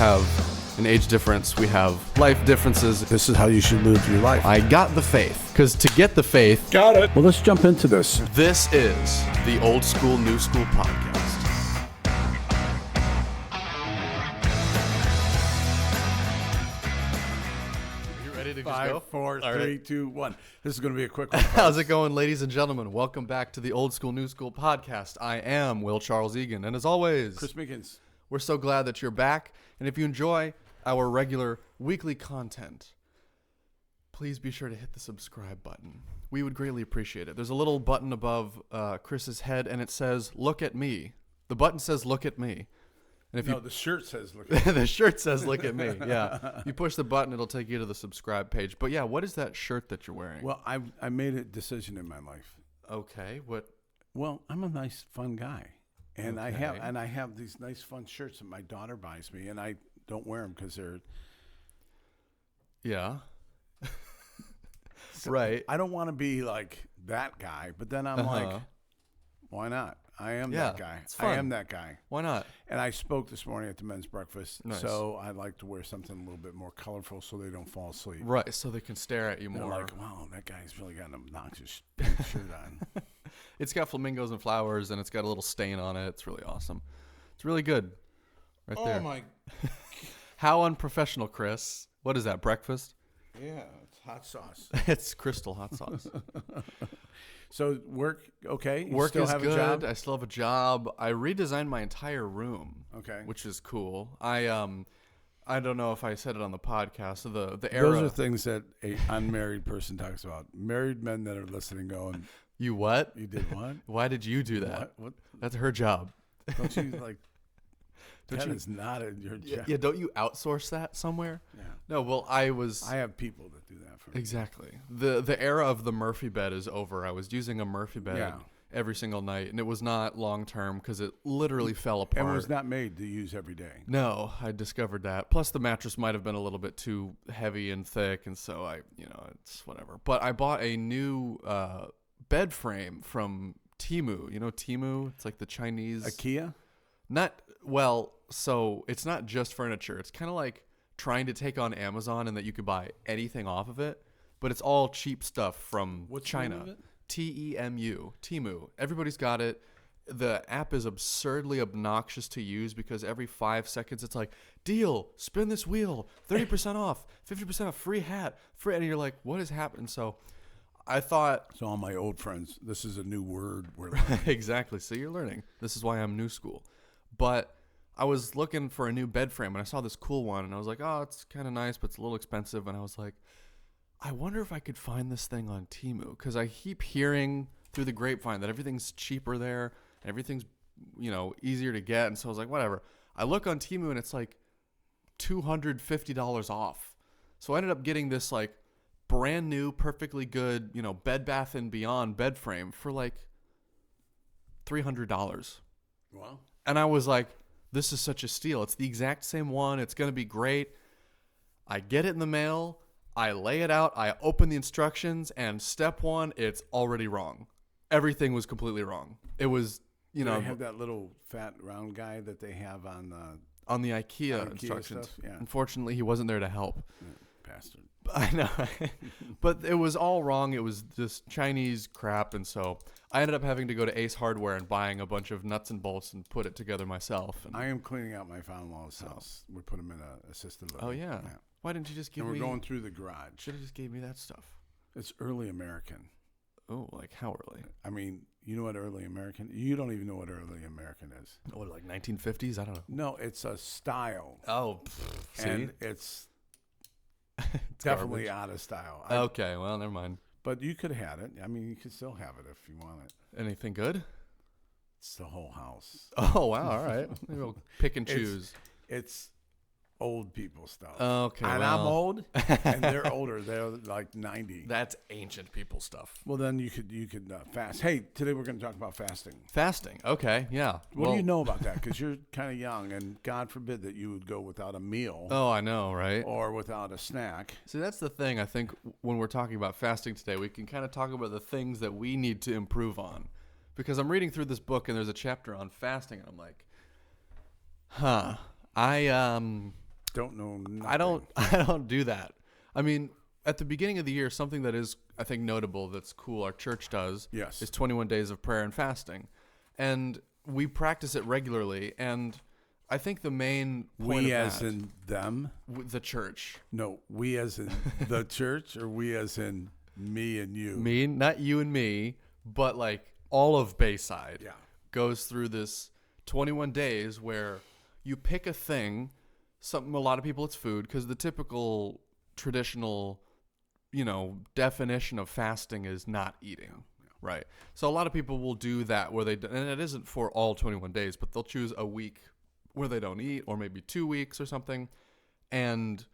have an age difference. We have life differences. This is how you should live your life. I got the faith. Because to get the faith... Got it. Well, let's jump into this. This is the Old School, New School podcast. You ready to just go? 5, 4, All 3, right. 2, 1. This is going to be a quick one. How's it going, ladies and gentlemen? Welcome back to the Old School, New School podcast. I am Will Charles Egan, and as always... Chris Meekins. We're so glad that you're back, and if you enjoy our regular weekly content, please be sure to hit the subscribe button. We would greatly appreciate it. There's a little button above Chris's head, and it says, look at me. The button says, look at me. And if the shirt says, look at me. The shirt says, look at me, yeah. You push the button, it'll take you to the subscribe page. But yeah, what is that shirt that you're wearing? Well, I made a decision in my life. Okay, what? Well, I'm a nice, fun guy. And Okay. I have these nice, fun shirts that my daughter buys me, and I don't wear them because they're... Yeah. Right. I don't want to be like that guy, but then I'm like, why not? I am that guy. It's fun. I am that guy. Why not? And I spoke this morning at the men's breakfast, Nice. so I like to wear something a little bit more colorful so they don't fall asleep. Right, so they can stare at you They're more. like, wow, that guy's really got an obnoxious pink shirt on. It's got flamingos and flowers, and it's got a little stain on it. It's really awesome. It's really good. Right there. Oh, my. How unprofessional, Chris. What is that, breakfast? Yeah, it's hot sauce. It's crystal hot sauce. So work, okay? You Work still is have good. a job? I still have a job. I redesigned my entire room. Okay. Which is cool. I don't know if I said it on the podcast. So the era. Those are things that an unmarried person talks about. Married men that are listening going, You what? you did what? Why did you do that? What? That's her job. Don't you like... Don't That you- is not your job. Yeah, don't you outsource that somewhere? Yeah. No, well, I have people that do that for me. Exactly. The era of the Murphy bed is over. I was using a Murphy bed every single night, and it was not long term because it literally fell apart. And was not made to use every day. No, I discovered that. Plus, the mattress might have been a little bit too heavy and thick, and so it's whatever. But I bought a new bed frame from Temu. You know Temu? It's like the Chinese IKEA? So it's not just furniture. It's kind of like trying to take on Amazon and that you could buy anything off of it, but it's all cheap stuff from China. The name of it? T-E-M-U, Temu. Everybody's got it. The app is absurdly obnoxious to use because every 5 seconds it's like, deal, spin this wheel, 30% off, 50% off, free hat, free, and you're like, what is happening? So I thought... So all my old friends, this is a new word we're learning. Exactly. So you're learning. This is why I'm new school. But I was looking for a new bed frame, and I saw this cool one, and I was like, oh, it's kind of nice, but it's a little expensive. And I was like, I wonder if I could find this thing on Temu, because I keep hearing through the grapevine that everything's cheaper there, and everything's, easier to get. And so I was like, whatever. I look on Temu, and it's like $250 off. So I ended up getting this like brand new, perfectly good, Bed Bath & Beyond bed frame for like $300. Wow. And I was like, this is such a steal. It's the exact same one. It's going to be great. I get it in the mail. I lay it out. I open the instructions. And step one, it's already wrong. Everything was completely wrong. It was, They have that little fat round guy that they have on the IKEA instructions. Stuff? Yeah. Unfortunately, he wasn't there to help. Bastard. I know. But it was all wrong. It was just Chinese crap. And so I ended up having to go to Ace Hardware and buying a bunch of nuts and bolts and put it together myself. And I am cleaning out my father-in-law's house. We put him in an assisted living. Oh, yeah. Why didn't you just give and me... we're going through the garage. Should have just gave me that stuff. It's early American. Oh, like how early? I mean, you know what early American... You don't even know what early American is. What, like 1950s? I don't know. No, it's a style. Oh, see? And it's It's definitely garbage. out of style. Okay, well, never mind. But you could have had it. I mean, you could still have it if you want it. Anything good? It's the whole house. Oh, wow, all right. Maybe we'll pick and choose. It's old people stuff. Okay, and well. I'm old, and they're older. They're like 90. That's ancient people stuff. Well, then you could fast. Hey, today we're going to talk about fasting. Fasting, okay, yeah. What do you know about that? Because you're kind of young, and God forbid that you would go without a meal. Oh, I know, right? Or without a snack. See, that's the thing. I think when we're talking about fasting today, we can kind of talk about the things that we need to improve on. Because I'm reading through this book, and there's a chapter on fasting, and I'm like, don't know nothing. I don't do that. I mean, at the beginning of the year, something that is, I think, notable that's cool our church does is 21 days of prayer and fasting. And we practice it regularly. And I think the main point we of as that, in them? the church. No, we as in the church, or we as in me and you? Me, not you and me, but like all of Bayside goes through this 21 days where you pick a thing. A lot of people, it's food, because the typical traditional, definition of fasting is not eating, right? So a lot of people will do that where and it isn't for all 21 days, but they'll choose a week where they don't eat, or maybe 2 weeks or something, and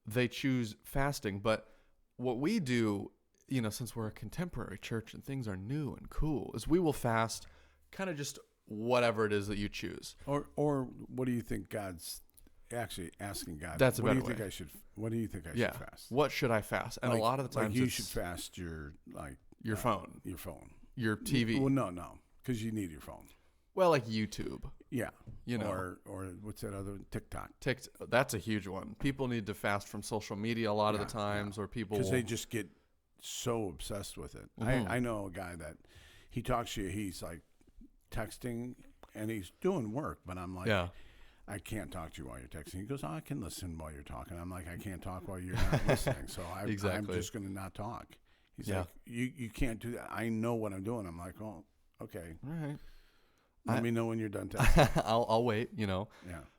they choose fasting. But what we do, since we're a contemporary church and things are new and cool, is we will fast kind of just whatever it is that you choose. Or what do you think God's actually asking God? That's a what better do you think way. what do you think I should fast? What should I fast? And a lot of the times you should fast your phone. Your phone. Your TV. Well, no, because you need your phone. Well, like YouTube. Yeah. Or what's that other TikTok? That's a huge one. People need to fast from social media a lot of the times, or people because they just get so obsessed with it. Mm-hmm. I know a guy that he talks to you. He's like texting and he's doing work, but I'm like, I can't talk to you while you're texting. He goes, I can listen while you're talking. I'm like, I can't talk while you're not listening, so I'm just going to not talk. He's like, you can't do that. I know what I'm doing. I'm like, oh, okay. All right. Let me know when you're done texting. I'll wait, Yeah.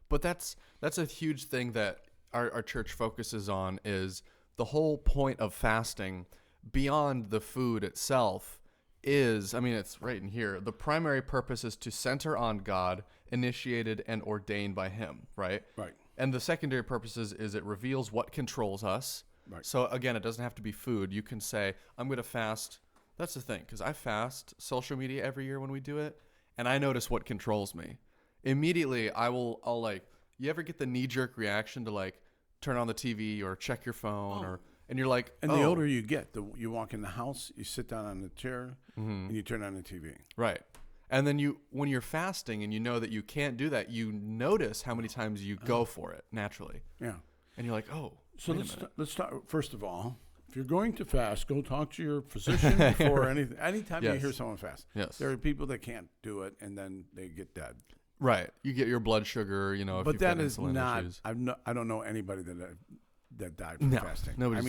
But that's a huge thing that our church focuses on, is the whole point of fasting beyond the food itself is, it's right in here. The primary purpose is to center on God, initiated and ordained by him, right? Right. And the secondary purpose is it reveals what controls us. Right. So again, it doesn't have to be food. You can say, I'm going to fast. That's the thing, because I fast social media every year when we do it, and I notice what controls me. Immediately, I'll you ever get the knee-jerk reaction to like turn on the TV or check your phone and you're like, and the older you get, you walk in the house, you sit down on the chair, and you turn on the TV. Right. And then when you're fasting and you know that you can't do that, you notice how many times you go for it naturally. Yeah. And you're like, oh. So let's start. First of all, if you're going to fast, go talk to your physician before anything. Anytime you hear someone fast, there are people that can't do it, and then they get dead. Right. You get your blood sugar, if but you've that got is insulin not. issues. I don't know anybody that died from fasting. Nobody's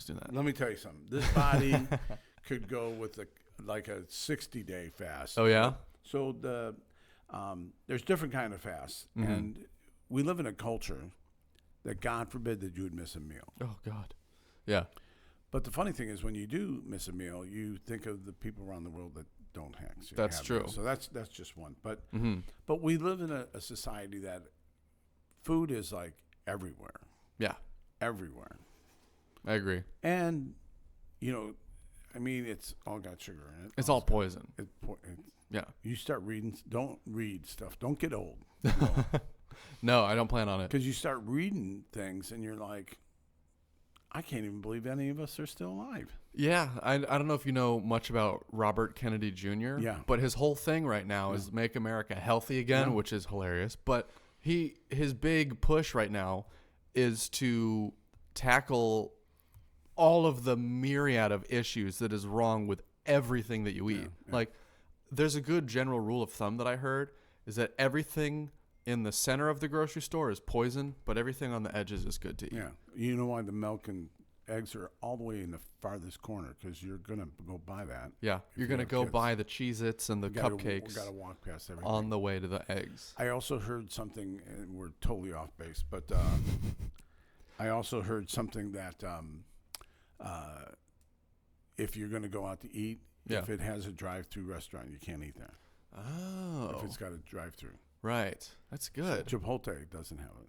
doing that. Let me tell you something. This body could go with a 60-day fast. Oh yeah. So there's different kind of fasts, and we live in a culture that God forbid that you would miss a meal. Oh God. Yeah. But the funny thing is, when you do miss a meal, you think of the people around the world that don't actually That's have true. meals. So that's just one. But we live in a society that food is like everywhere. Yeah. Everywhere. I agree. And it's all got sugar in it. It's all poison. Yeah. You start reading. Don't read stuff. Don't get old. No, I don't plan on it. Because you start reading things and you're like, I can't even believe any of us are still alive. Yeah. I don't know if you know much about Robert Kennedy Jr. Yeah. But his whole thing right now is make America healthy again, which is hilarious. But his big push right now is to tackle all of the myriad of issues that is wrong with everything that you eat. Yeah. Like, there's a good general rule of thumb that I heard is that everything in the center of the grocery store is poison, but everything on the edges is good to eat. Yeah. You know why the milk and eggs are all the way in the farthest corner? Because you're going to go buy that. Yeah. You're going to go buy the Cheez-Its and the cupcakes got to walk past everything. on the way to the eggs. I also heard something, and we're totally off base, but I also heard something that if you're going to go out to eat, if it has a drive-through restaurant, you can't eat there. Oh. If it's got a drive-through. Right. That's good. Chipotle doesn't have it.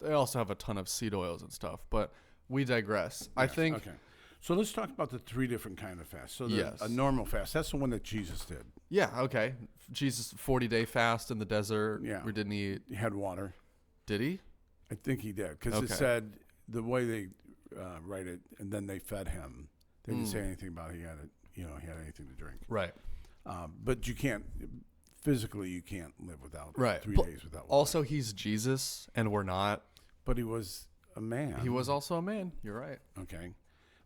They also have a ton of seed oils and stuff, but we digress. Yes, I think. Okay. So let's talk about the three different kind of fasts. So yes. A normal fast, that's the one that Jesus did. Yeah, okay. Jesus' 40-day fast in the desert. Yeah. We didn't eat. He had water. Did he? I think he did. Because it said the way they write it, and then they fed him. They didn't say anything about he had anything to drink. Right. But you can't. Physically, you can't live without 3 days without water. Also, he's Jesus, and we're not. But he was a man. He was also a man. You're right. Okay.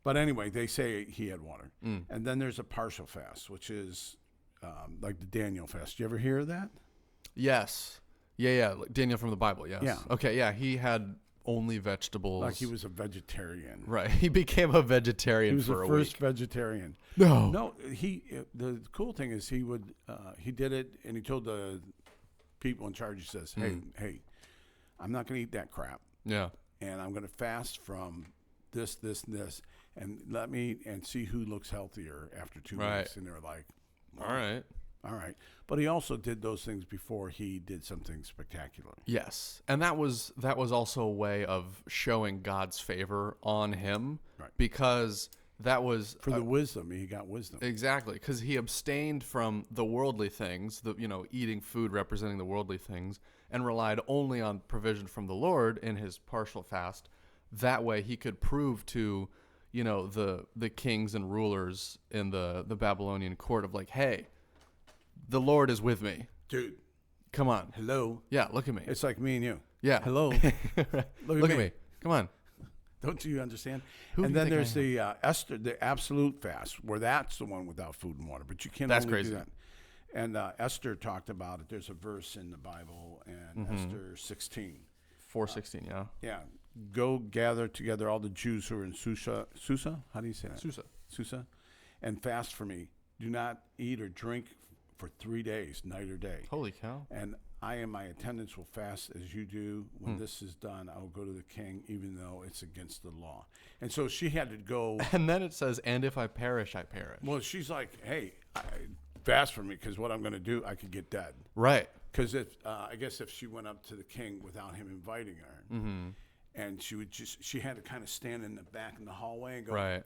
But anyway, they say he had water. Mm. And then there's a partial fast, which is like the Daniel fast. You ever hear of that? Yes. Yeah. Like Daniel from the Bible. Yes. Yeah. Okay. Yeah. He had only vegetables. Like he was a vegetarian. Right. He became a vegetarian. He was for the a first week. vegetarian. No. No. The cool thing is he did it, and he told the people in charge. He says, "Hey, I'm not going to eat that crap. Yeah. And I'm going to fast from this, and this, and let me and see who looks healthier after 2 weeks." And they're like, all right. But he also did those things before he did something spectacular. Yes, and that was also a way of showing God's favor on him, Right. Because that was For the wisdom, he got wisdom. exactly because he abstained from the worldly things, eating food representing the worldly things, and relied only on provision from the Lord in his partial fast. That way, he could prove to, the kings and rulers in the Babylonian court of like, hey, the Lord is with me. Dude, Come on. hello. Yeah, look at me. It's like me and you. Yeah. Hello. Look at me. Come on. Don't you understand? Who do And you then think I there's the Esther, the absolute fast, where that's the one without food and water. But you can That's only crazy. do that. And Esther talked about it. There's a verse in the Bible, and Esther 16. 4:16, yeah. Yeah. Go gather together all the Jews who are in Susa. Susa? How do you say that? Susa. And fast for me. Do not eat or drink for 3 days, night or day. Holy cow. And I and my attendants will fast as you do. When this is done, I will go to the king, even though it's against the law. And so she had to go. And then it says, and if I perish, I perish. Well, she's like, hey, fast for me, because what I'm going to do, I could get dead. Right. Because I guess if she went up to the king without him inviting her, and she had to kind of stand in the back in the hallway and go, Right.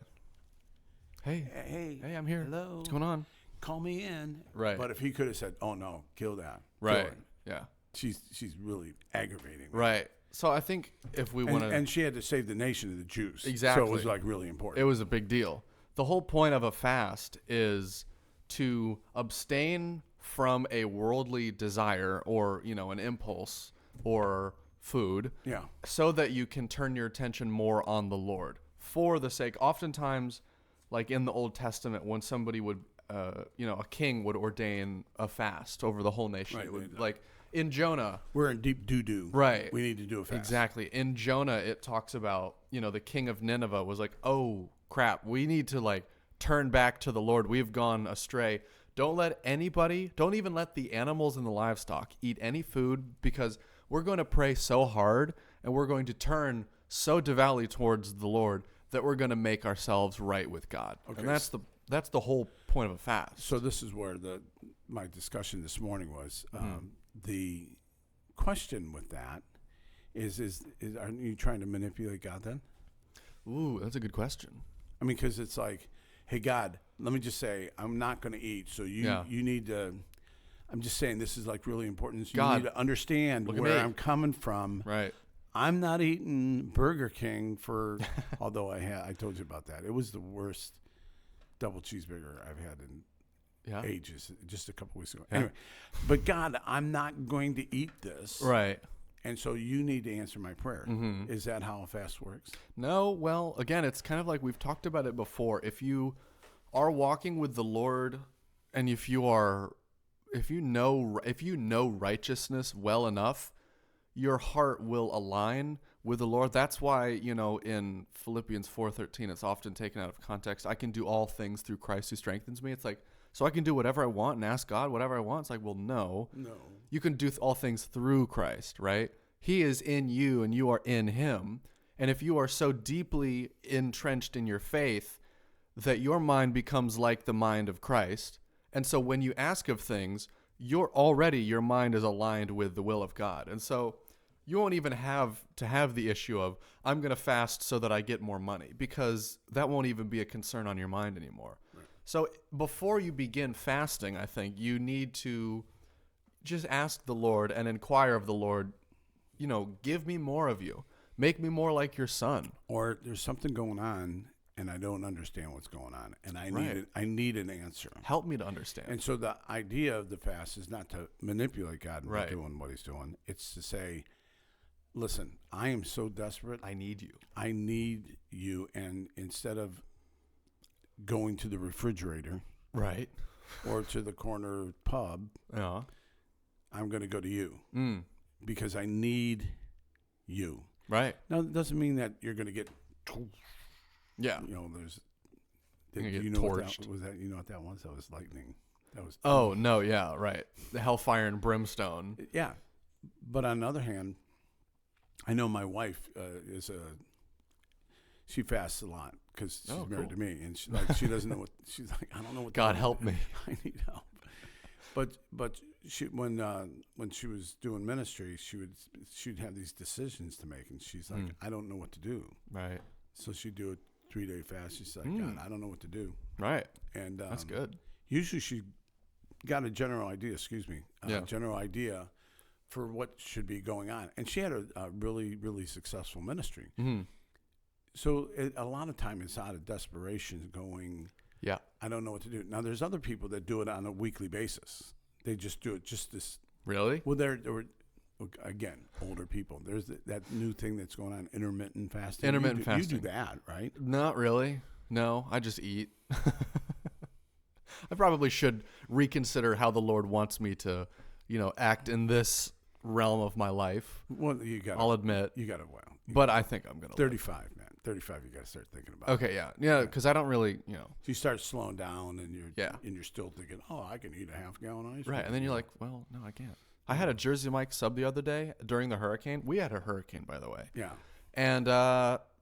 Hey, hey, I'm here. hello, What's going on? call me in. Right. But if he could have said, oh no, kill that. Right. Kill her. Yeah. She's really aggravating. Right. So I think if we want to, and she had to save the nation of the Jews. Exactly. So it was like really important. it was a big deal. The whole point of a fast is to abstain from a worldly desire or, an impulse or food. Yeah. So that you can turn your attention more on the Lord for the sake. Oftentimes, like in the Old Testament, when somebody would, a king would ordain a fast over the whole nation. Right, It would, like in Jonah. We're in deep doo-doo. Right. We need to do a fast. Exactly. In Jonah, it talks about, the king of Nineveh was like, oh, crap, we need to turn back to the Lord. We've gone astray. Don't even let the animals and the livestock eat any food, because we're going to pray so hard and we're going to turn so devoutly towards the Lord that we're going to make ourselves right with God. Okay. And that's the whole point of a fast. So this is where my discussion this morning was. The question with that is are you trying to manipulate God then? Ooh, that's a good question. I mean, because it's like, hey, God, let me just say, I'm not going to eat. So you need to, I'm just saying this is really important. So God, you need to understand where I'm coming from. Right. I'm not eating Burger King although I told you about that. It was the worst double cheeseburger I've had in ages, just a couple weeks ago. Yeah. Anyway, but God, I'm not going to eat this. Right. And so you need to answer my prayer. Is that how a fast works? No, well, again, it's kind of like we've talked about it before. If you are walking with the Lord, and if you know righteousness well enough, your heart will align with the Lord. That's why, in Philippians 4:13, it's often taken out of context. I can do all things through Christ who strengthens me. It's like, so I can do whatever I want and ask God whatever I want. It's like, well, no. You can do all things through Christ, right? He is in you and you are in him. And if you are so deeply entrenched in your faith that your mind becomes like the mind of Christ, and so when you ask of things, your mind is aligned with the will of God. And so you won't even have to have the issue of, I'm going to fast so that I get more money, because that won't even be a concern on your mind anymore. Right. So before you begin fasting, I think you need to just ask the Lord and inquire of the Lord, give me more of you. Make me more like your son. Or there's something going on and I don't understand what's going on, and I need an answer. Help me to understand. And so the idea of the fast is not to manipulate God into doing what he's doing. It's to say, Listen, I am so desperate. I need you. I need you. And instead of going to the refrigerator, right, or to the corner pub, yeah, I'm going to go to you because I need you. Right. Now, it doesn't mean that you're going to get, there's, you know torched. what that was? That, you know what that was? That was lightning. That was. Oh, no, yeah, right. The hellfire and brimstone. Yeah. But on the other hand, I know my wife she fasts a lot because she's married to me, and she doesn't know what she's like. I don't know what. God help me. I need help. But she when she was doing ministry, she'd have these decisions to make, and she's like, I don't know what to do. Right. So she'd do a 3-day fast. She's like, God, I don't know what to do. Right. And that's good. Usually she got a general idea. General idea for what should be going on, and she had a really, really successful ministry. Mm-hmm. So a lot of time it's out of desperation, going, yeah, I don't know what to do. Now there's other people that do it on a weekly basis. They just do it just this. Really? Well, they're again older people. There's that new thing that's going on, intermittent fasting. Intermittent fasting. You do that, right? Not really. No, I just eat. I probably should reconsider how the Lord wants me to, act in this realm of my life. Well, I'll admit. You got to, but I think I'm going to 35, man. 35, you got to start thinking about. Okay, yeah, because I don't really, So you start slowing down, and you're still thinking, oh, I can eat a half gallon of ice cream. Right, and then you're like, well, no, I can't. I had a Jersey Mike sub the other day during the hurricane. We had a hurricane, by the way. Yeah. And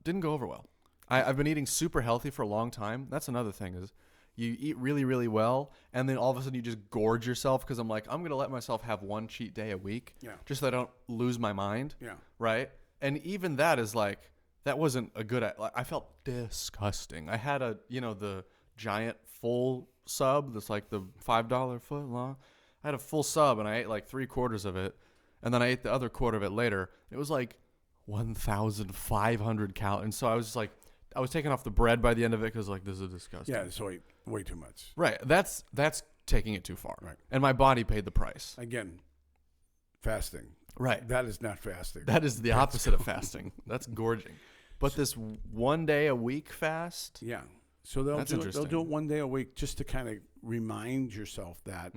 didn't go over well. I've been eating super healthy for a long time. That's another thing is you eat really, really well, and then all of a sudden you just gorge yourself because I'm like, I'm going to let myself have one cheat day a week just so I don't lose my mind. Yeah. Right? And even that is like, that wasn't a good, I felt disgusting. I had the giant full sub that's like the $5 foot long. I had a full sub and I ate like 3/4 of it. And then I ate the other quarter of it later. It was like 1,500 calories. And so I was just like, I was taking off the bread by the end of it because like, this is disgusting. Yeah, so way too much. Right. That's taking it too far. Right. And my body paid the price. Again, fasting. Right. That is not fasting. That is the opposite of fasting. That's gorging. But this 1 day a week fast. Yeah. So they'll do it 1 day a week just to kind of remind yourself that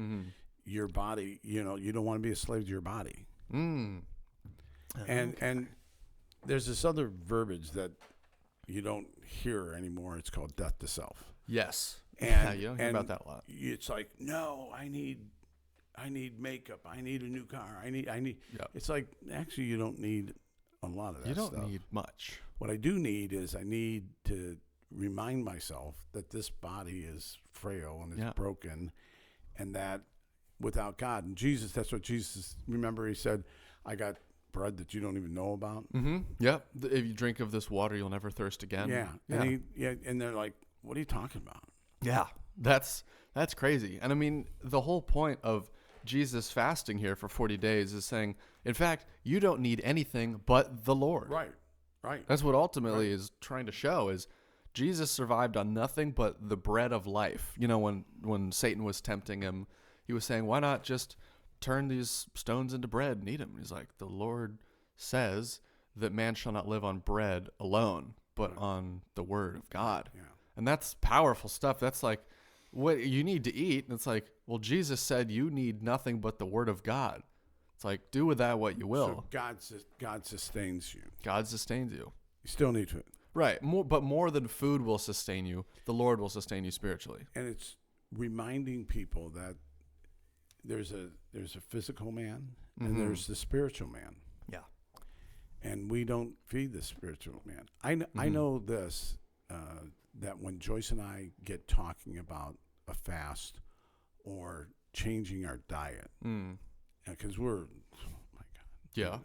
your body, you don't want to be a slave to your body. And there's this other verbiage that you don't hear anymore. It's called death to self. Yes. And you don't hear about that a lot. It's like, no, I need makeup. I need a new car. I need. Yep. It's like, actually, you don't need a lot of that stuff. You don't need much. What I do need is I need to remind myself that this body is frail and it's broken, and that without God and Jesus, that's what Jesus, remember he said, I got bread that you don't even know about. Mm-hmm. Yep. If you drink of this water, you'll never thirst again. Yeah. And they're like, what are you talking about? Yeah. That's crazy. And I mean, the whole point of Jesus fasting here for 40 days is saying, in fact, you don't need anything but the Lord. Right. That's what ultimately is trying to show is Jesus survived on nothing but the bread of life. When Satan was tempting him, he was saying, why not just turn these stones into bread and eat them? He's like, the Lord says that man shall not live on bread alone, but on the word of God. Yeah. And that's powerful stuff. That's like what you need to eat. And it's like, well, Jesus said you need nothing but the word of God. It's like, do with that what you will. So God sustains you. God sustains you. You still need to. Right. More than food will sustain you, the Lord will sustain you spiritually. And it's reminding people that there's a physical man and there's the spiritual man. Yeah. And we don't feed the spiritual man. I know this, that when Joyce and I get talking about a fast or changing our diet, because we're, oh my God. Yeah.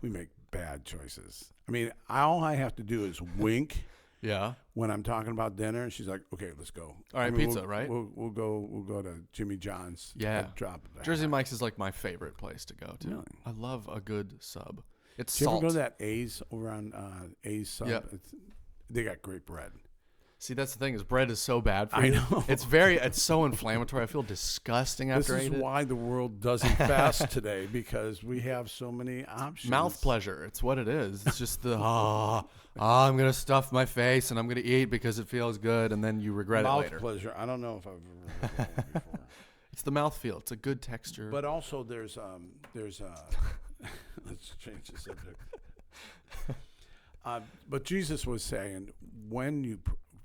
We make bad choices. I mean, all I have to do is wink. Yeah. When I'm talking about dinner, and she's like, "Okay, let's go." All right, pizza, right? We'll go to Jimmy John's. Yeah. Drop Jersey Mike's is like my favorite place to go to. Really? I love a good sub. It's Did salt. you ever go to that A's over on A's sub? Yep. They got great bread. See, that's the thing is bread is so bad for I you. know. It's so inflammatory. I feel disgusting after I eat it. This is why the world doesn't fast today, because we have so many options. Mouth pleasure. It's what it is. It's just the, I'm going to stuff my face and I'm going to eat because it feels good, and then you regret it later. Mouth pleasure. I don't know if I've ever heard that before. It's the mouthfeel. It's a good texture. But also there's let's change the subject. But Jesus was saying when you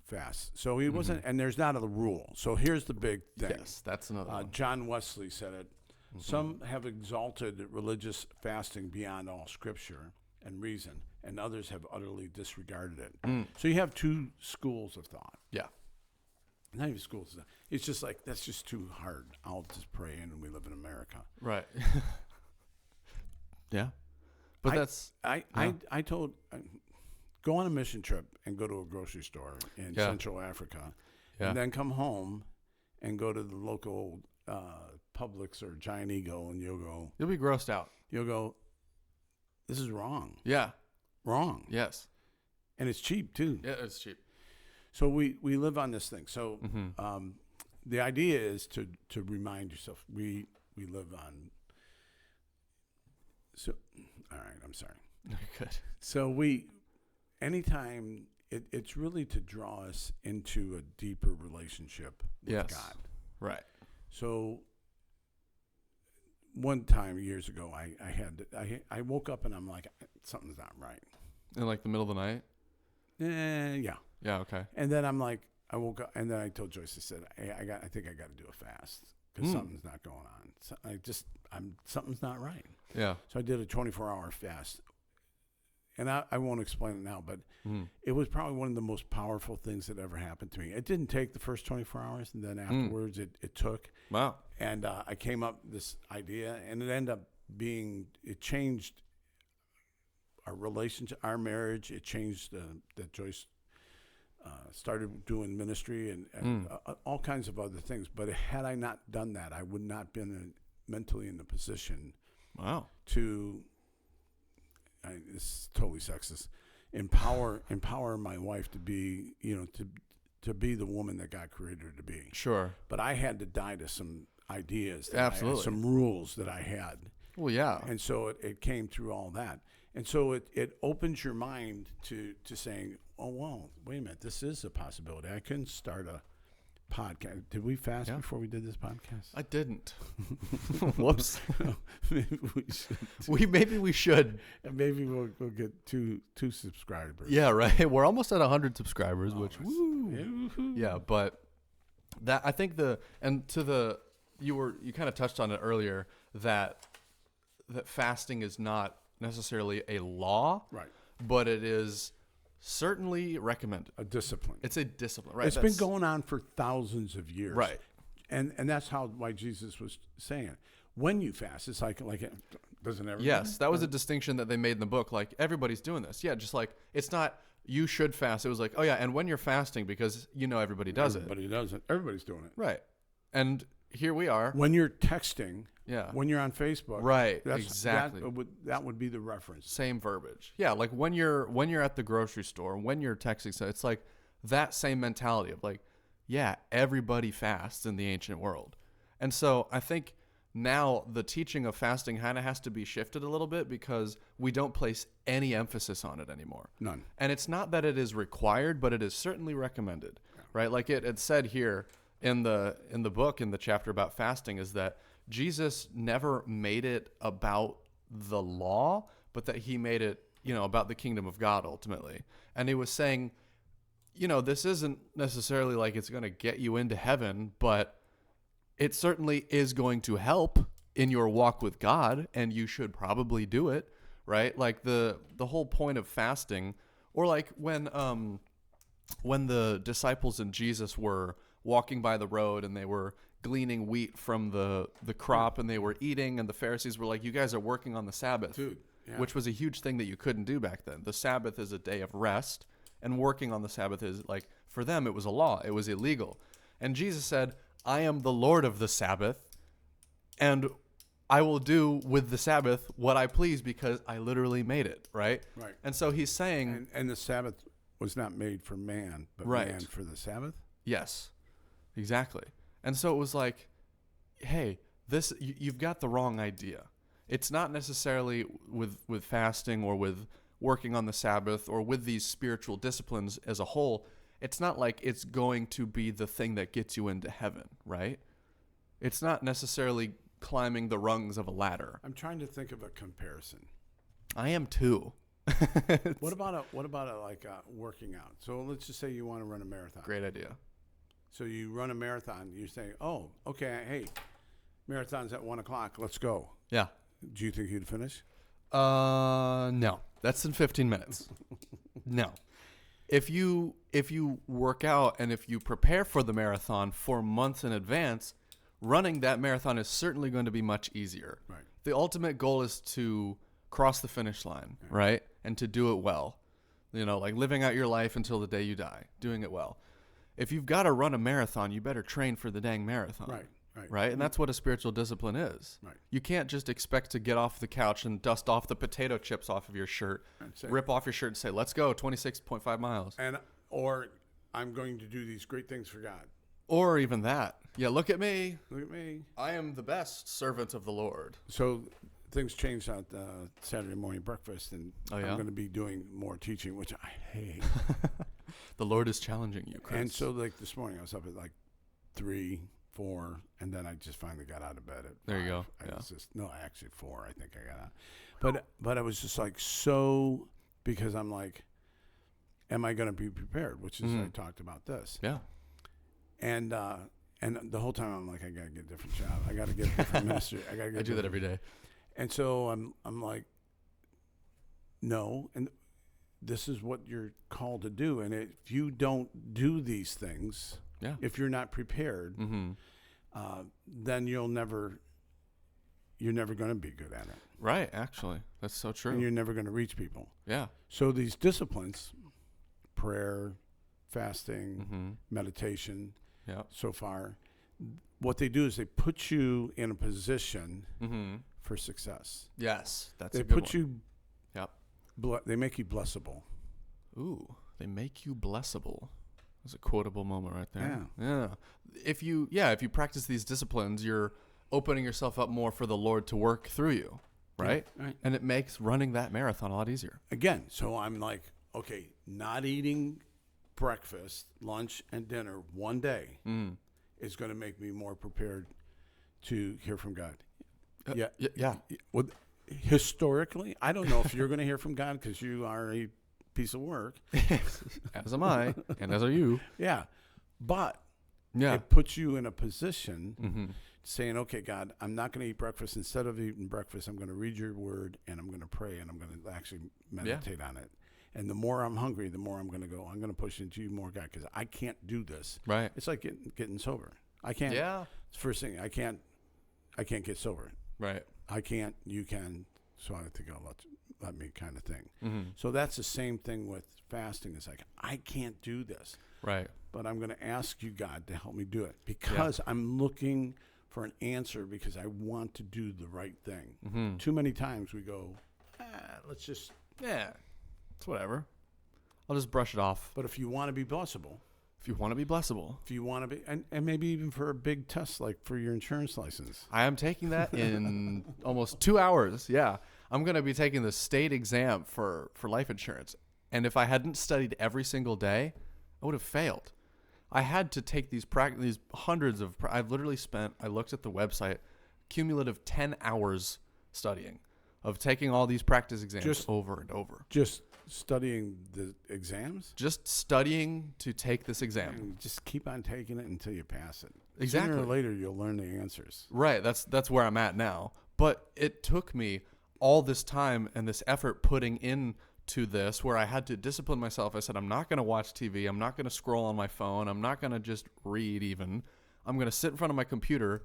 fast. So he wasn't, and there's not a rule. So here's the big thing. Yes, that's another one. John Wesley said it. Some have exalted religious fasting beyond all scripture and reason, and others have utterly disregarded it. So you have two schools of thought. Yeah. Not even schools of thought. It's just like, that's just too hard. I'll just pray in, and we live in America. Right. Yeah. But I told, go on a mission trip and go to a grocery store in Central Africa, and then come home and go to the local Publix or Giant Eagle, and you'll be grossed out. You'll go, this is wrong. Yeah. Wrong. Yes. And it's cheap too. Yeah, it's cheap. So we live on this thing. So the idea is to remind yourself, we live on. So, all right, I'm sorry. Good. So anytime it's really to draw us into a deeper relationship with God. Right. So one time years ago, I woke up and I'm like, something's not right. In like the middle of the night? Yeah. Yeah, okay. And then I'm like, I woke up and then I told Joyce, I said, hey, I think I got to do a fast because something's not going on. So something's not right. Yeah. So I did a 24-hour fast. And I won't explain it now, but it was probably one of the most powerful things that ever happened to me. It didn't take the first 24 hours, and then afterwards it took. Wow. And I came up with this idea, and it ended up it changed our relationship, our marriage. It changed that Joyce started doing ministry and all kinds of other things. But had I not done that, I would not been mentally in the position to... this is totally sexist. Empower my wife to be, to be the woman that God created her to be. Sure. But I had to die to some ideas, some rules that I had. Well, yeah. And so it came through all that. And so it opens your mind to saying, oh, well, wait a minute, this is a possibility. I couldn't start a podcast. Did we fast before we did this podcast? I didn't. Whoops. Maybe we should. Maybe we should. And maybe we'll get two subscribers. Yeah, right. We're almost at 100 subscribers, which woo. Yeah, but that I think you kind of touched on it earlier that fasting is not necessarily a law, right? But it is certainly recommended. A discipline. It's a discipline, right? It's been going on for thousands of years, right? And that's why Jesus was saying, when you fast, it's like it doesn't everybody. Yes, that was a distinction that they made in the book. Like everybody's doing this, yeah. Just like it's not you should fast. It was like, oh yeah, and when you're fasting, because everybody does it. Everybody does it. Everybody's doing it, right? And here we are. When you're texting, yeah. When you're on Facebook, right? Exactly. That would be the reference. Same verbiage. Yeah, like when you're at the grocery store, when you're texting, so it's like that same mentality of like, yeah, everybody fasts in the ancient world, and so I think now the teaching of fasting kind of has to be shifted a little bit because we don't place any emphasis on it anymore. None. And it's not that it is required, but it is certainly recommended, right? Like it said here in the book, in the chapter about fasting, is that Jesus never made it about the law, but that he made it, about the kingdom of God ultimately. And he was saying, this isn't necessarily like it's going to get you into heaven, but it certainly is going to help in your walk with God, and you should probably do it, right? Like the whole point of fasting, or like when the disciples and Jesus were walking by the road and they were gleaning wheat from the crop and they were eating, and the Pharisees were like, you guys are working on the Sabbath, which was a huge thing that you couldn't do back then. The Sabbath is a day of rest, and working on the Sabbath is like, for them, it was a law. It was illegal. And Jesus said, I am the Lord of the Sabbath, and I will do with the Sabbath what I please because I literally made it, right? Right. And so he's saying... And the Sabbath was not made for man, but Right. man for the Sabbath. Yes, exactly. And so it was like, hey, you've got the wrong idea. It's not necessarily with fasting or with working on the Sabbath or with these spiritual disciplines as a whole. It's not like it's going to be the thing that gets you into heaven, right? It's not necessarily climbing the rungs of a ladder. I'm trying to think of a comparison. I am too. What about like working out? So let's just say you want to run a marathon. Great idea. So you run a marathon. You say, "Oh, okay, hey, marathon's at 1:00. Let's go." Yeah. Do you think you'd finish? No. That's in 15 minutes. No. If you work out and if you prepare for the marathon for months in advance, running that marathon is certainly going to be much easier. Right. The ultimate goal is to cross the finish line, right? And to do it well. Like living out your life until the day you die, doing it well. If you've got to run a marathon, you better train for the dang marathon. Right? And that's what a spiritual discipline is. Right. You can't just expect to get off the couch and dust off the potato chips off of your shirt, rip off your shirt and say, let's go, 26.5 miles. Or I'm going to do these great things for God. Or even that. Yeah, look at me. Look at me. I am the best servant of the Lord. So things changed at Saturday morning breakfast, and I'm going to be doing more teaching, which I hate. The Lord is challenging you, Chris. And so like this morning, I was up at like 3, 4, and then I just finally got out of bed at 5. There you go. Actually 4, I think I got out. But I was just like because I'm like, am I going to be prepared? Which is, I talked about this. Yeah. And the whole time I'm like, I got to get a different job. I got to get a different ministry. I do that every day. And so I'm like, no, and this is what you're called to do. And if you don't do these things, if you're not prepared, then you're never going to be good at it. Right, actually. That's so true. And you're never going to reach people. Yeah. So these disciplines, prayer, fasting, meditation, so far, what they do is they put you in a position for success. Yes, that's they a good put one. you. Yep. They make you blessable. Ooh, they make you blessable. That's a quotable moment right there. Yeah. If you practice these disciplines, you're opening yourself up more for the Lord to work through you, right? Yeah, right. And it makes running that marathon a lot easier. Again, so I'm like, okay, not eating breakfast, lunch, and dinner one day is going to make me more prepared to hear from God. Yeah. Well, historically, I don't know if you're going to hear from God because you are a piece of work. As am I, and as are you. Yeah. But Yeah. it puts you in a position saying, okay, God, I'm not going to eat breakfast. Instead of eating breakfast, I'm going to read your word and I'm going to pray and I'm going to actually meditate on it. And the more I'm hungry, the more I'm going to go. I'm going to push into you more, God, because I can't do this. Right. It's like getting sober. I can't. Yeah. It's the first thing. I can't get sober. Right. I can't. You can. So I think I'll let me kind of thing. Mm-hmm. So that's the same thing with fasting. It's like, I can't do this. Right. But I'm going to ask you, God, to help me do it because I'm looking for an answer because I want to do the right thing. Mm-hmm. Too many times we go, let's just. Yeah. It's whatever. I'll just brush it off. But if you want to be blessable. If you want to be blessable. If you want to be, and maybe even for a big test like for your insurance license. I am taking that in almost 2 hours. Yeah. I'm going to be taking the state exam for life insurance. And if I hadn't studied every single day, I would have failed. I had to take these hundreds of, I've literally spent, I looked at the website, cumulative 10 hours studying of taking all these practice exams over and over. Just studying the exams? Just studying to take this exam. And just keep on taking it until you pass it. Exactly. Sooner or later, you'll learn the answers. Right. That's where I'm at now. But it took me all this time and this effort putting into this where I had to discipline myself. I said, I'm not going to watch TV. I'm not going to scroll on my phone. I'm not going to just read even. I'm going to sit in front of my computer,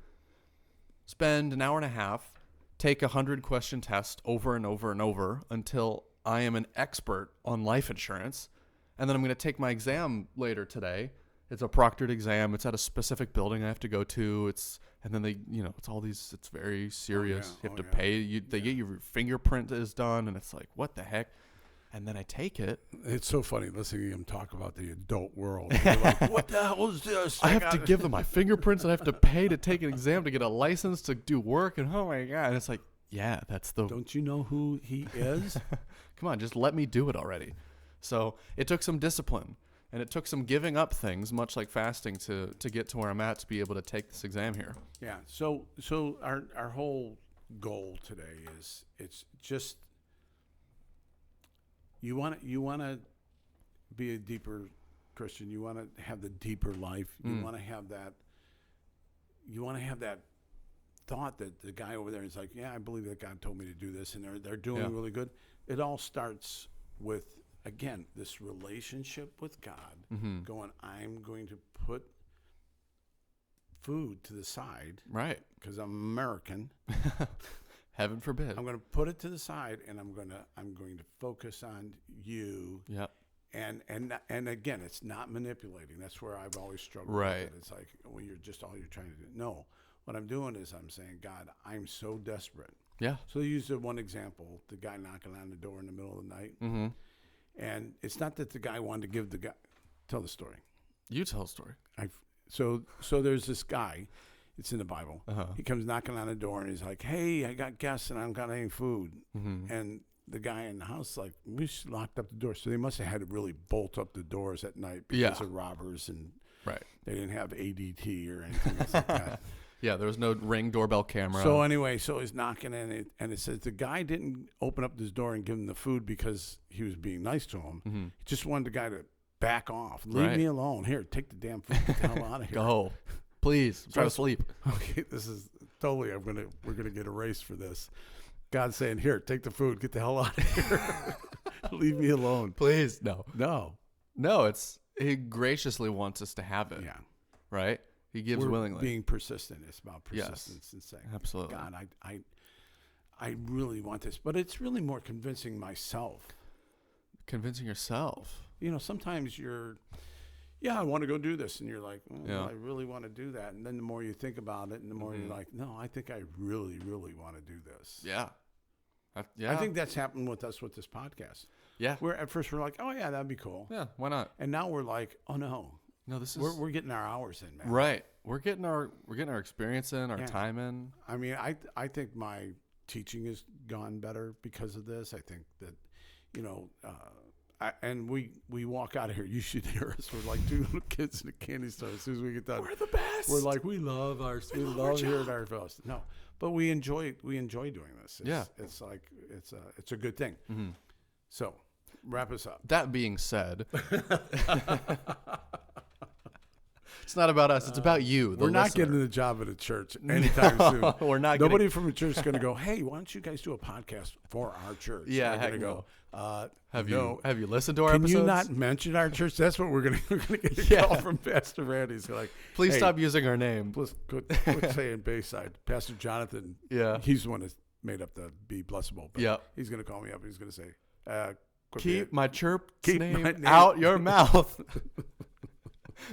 spend an hour and a half, take a 100-question test over and over and over until I am an expert on life insurance. And then I'm going to take my exam later today. It's a proctored exam. It's at a specific building I have to go to. It's all these, it's very serious. You have to pay. They get your fingerprint is done. And it's like, what the heck? And then I take it. It's so funny listening to him talk about the adult world. You're like, what the hell is this? I have to give them my fingerprints, and I have to pay to take an exam to get a license to do work. And oh my God. And it's like, yeah, that's the. Don't you know who he is? Come on, just let me do it already. So it took some discipline, and it took some giving up things, much like fasting, to get to where I'm at to be able to take this exam here. Yeah. So our whole goal today is it's just you want to be a deeper Christian. You want to have the deeper life. You want to have that. You want to have that thought that the guy over there is like, yeah, I believe that God told me to do this, and they're doing really good. It all starts with, again, this relationship with God, going, I'm going to put food to the side, right? Because I'm American. Heaven forbid. I'm going to put it to the side, and I'm going to focus on you. Yep. And again, it's not manipulating. That's where I've always struggled. Right. With it. It's like, well, you're trying to do. No, what I'm doing is I'm saying, God, I'm so desperate. Yeah. So they used one example, the guy knocking on the door in the middle of the night. Mm-hmm. And it's not that the guy wanted to give the guy. Tell the story. You tell the story. So there's this guy. It's in the Bible. Uh-huh. He comes knocking on the door and he's like, hey, I got guests and I don't got any food. Mm-hmm. And the guy in the house like, we just locked up the door. So they must have had to really bolt up the doors at night because of robbers, and they didn't have ADT or anything else like that. Yeah, there was no Ring doorbell camera. So anyway, he's knocking in, and it says the guy didn't open up his door and give him the food because he was being nice to him. Mm-hmm. He just wanted the guy to back off. Leave me alone. Here, take the damn food. Get the hell out of here. Go. Please. Try to sleep. Okay, this is totally, we're gonna get erased for this. God's saying, here, take the food. Get the hell out of here. Leave me alone. Please. No. He graciously wants us to have it. Yeah. Right? He gives willingly. Being persistent. It's about persistence and saying, absolutely. God, I really want this. But it's really more convincing myself. Convincing yourself. You know, sometimes I want to go do this. And you're like, I really want to do that. And then the more you think about it and the more you're like, no, I think I really, really want to do this. Yeah. I think that's happened with us with this podcast. Yeah. At first we're like, oh yeah, that'd be cool. Yeah. Why not? And now we're like, oh no. No, this is we're getting our hours in, man. Right. We're getting our experience in, our time in. I mean, I think my teaching has gone better because of this. I think that, and we walk out of here. You should hear us. We're like two little kids in a candy store. As soon as we get done, we're the best. We're like, we love hearing our voice. No, but we enjoy doing this. It's like it's a good thing. Mm-hmm. So, wrap us up. That being said. It's not about us. It's about you. We're not getting a job at a church anytime soon. We're not. Nobody from a church is going to go, hey, why don't you guys do a podcast for our church? Yeah, heck no. Have you listened to our episodes? Can you not mention our church? That's what we're going to get a call from Pastor Randy. He's like, please stop using our name. Please quit saying Bayside. Pastor Jonathan, he's the one that made up the Be Blessable. But he's going to call me up. He's going to say, keep my church name out your mouth.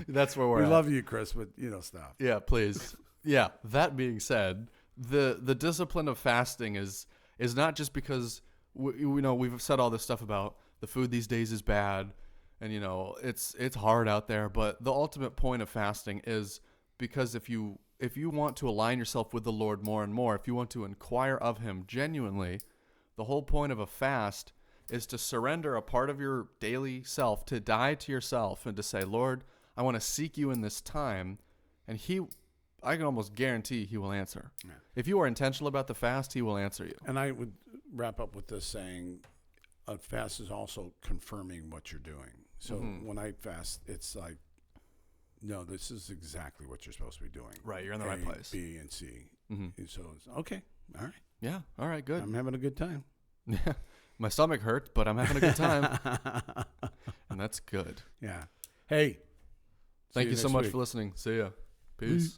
That's where we're at. We love you, Chris, but stop. Yeah, please. Yeah. That being said, the discipline of fasting is not just because we've said all this stuff about the food these days is bad, and it's hard out there. But the ultimate point of fasting is because if you want to align yourself with the Lord more and more, if you want to inquire of Him genuinely, the whole point of a fast is to surrender a part of your daily self, to die to yourself, and to say, Lord, I want to seek you in this time, and I can almost guarantee He will answer. Yeah. If you are intentional about the fast, He will answer you. And I would wrap up with this saying, a fast is also confirming what you're doing. So when I fast, it's like, no, this is exactly what you're supposed to be doing. Right, you're in the right place. B, and C. Mm-hmm. And so it's okay, all right. Yeah, all right, good. I'm having a good time. Yeah, my stomach hurts, but I'm having a good time. And that's good. Yeah. Hey. Thank you so much for listening. See ya. Peace.